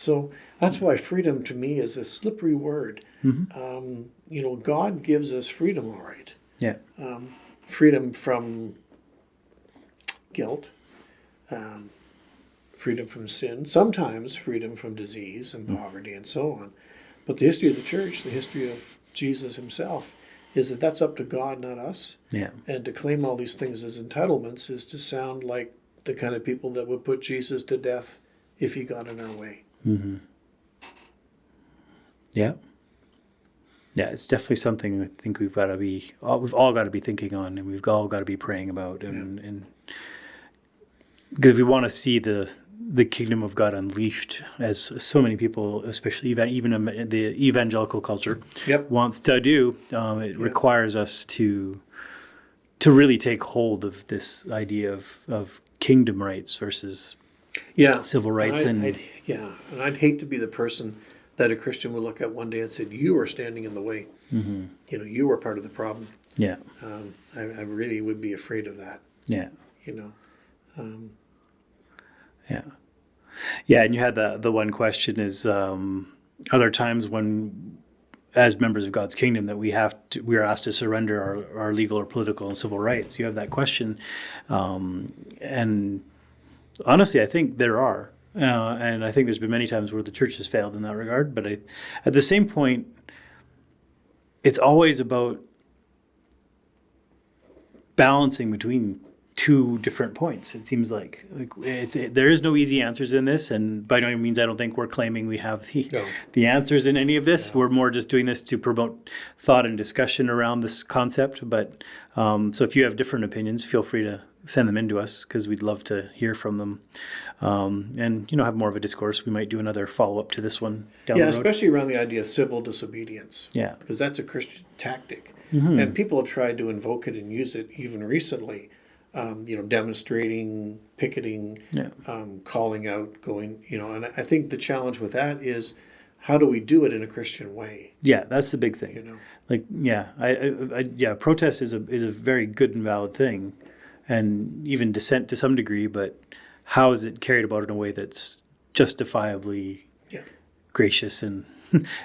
So that's why freedom to me is a slippery word. God gives us freedom, all right. Yeah. Freedom from guilt, freedom from sin, sometimes freedom from disease and poverty and so on. But the history of the church, the history of Jesus himself, is that that's up to God, not us. Yeah. And to claim all these things as entitlements is to sound like the kind of people that would put Jesus to death if he got in our way. Yeah. Yeah, it's definitely something I think we've all got to be thinking on, and we've all got to be praying about, and because we want to see the kingdom of God unleashed, as so many people, especially even the evangelical culture, wants to do. It requires us to really take hold of this idea of kingdom rights versus civil rights, and I'd hate to be the person that a Christian would look at one day and said, "You are standing in the way. You are part of the problem." Yeah, I really would be afraid of that. Yeah, Yeah, and you had the one question is, are there times when, as members of God's kingdom, that we are asked to surrender our legal or political and civil rights? You have that question, and honestly, I think there are, and I think there's been many times where the church has failed in that regard. But at the same point, it's always about balancing between two different points. It seems like there is no easy answers in this, and by no means I don't think we're claiming we have the answers in any of this. We're more just doing this to promote thought and discussion around this concept. But so if you have different opinions, feel free to send them in to us, because we'd love to hear from them, and have more of a discourse. We might do another follow-up to this one down the road. Especially around the idea of civil disobedience. Yeah, because that's a Christian tactic, and people have tried to invoke it and use it even recently. Demonstrating, picketing, calling out, going, and I think the challenge with that is, how do we do it in a Christian way? Yeah, that's the big thing. Protest is a very good and valid thing, and even dissent to some degree, but how is it carried about in a way that's justifiably gracious and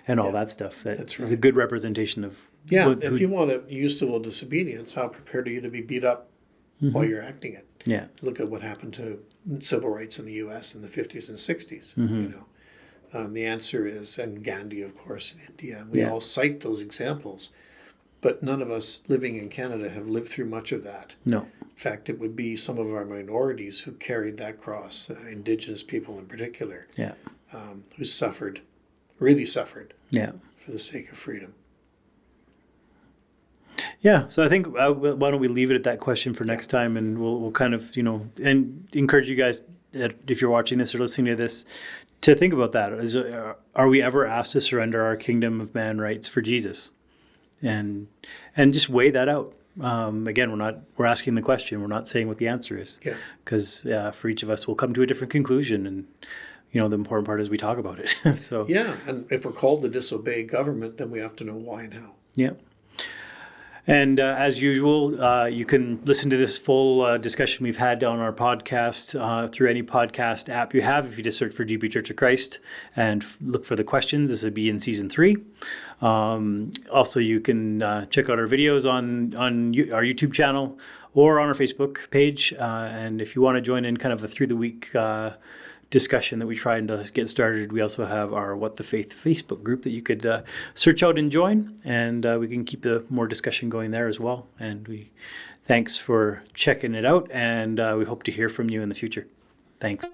all that stuff? That's right. Is a good representation of if you want to use civil disobedience, how prepared are you to be beat up while you're acting it? Yeah. Look at what happened to civil rights in the U.S. in the 50s and 60s. The answer is, and Gandhi, of course, in India. We all cite those examples, but none of us living in Canada have lived through much of that. No. In fact, it would be some of our minorities who carried that cross, Indigenous people in particular, who really suffered for the sake of freedom. Yeah, so I think why don't we leave it at that question for next time, and we'll kind of and encourage you guys, if you're watching this or listening to this, to think about that. Are we ever asked to surrender our kingdom of man rights for Jesus, and just weigh that out. Again, we're asking the question. We're not saying what the answer is, because for each of us, we'll come to a different conclusion, and the important part is we talk about it. So and if we're called to disobey government, then we have to know why and how. Yeah. And as usual, you can listen to this full discussion we've had on our podcast through any podcast app you have. If you just search for GP Church of Christ and look for the questions, this would be in season 3. Also, you can check out our videos on our YouTube channel or on our Facebook page. And if you want to join in kind of a through the week discussion that we try to get started, we also have our What the Faith Facebook group that you could search out and join, and we can keep the more discussion going there as well. And thanks for checking it out, and we hope to hear from you in the future. Thanks.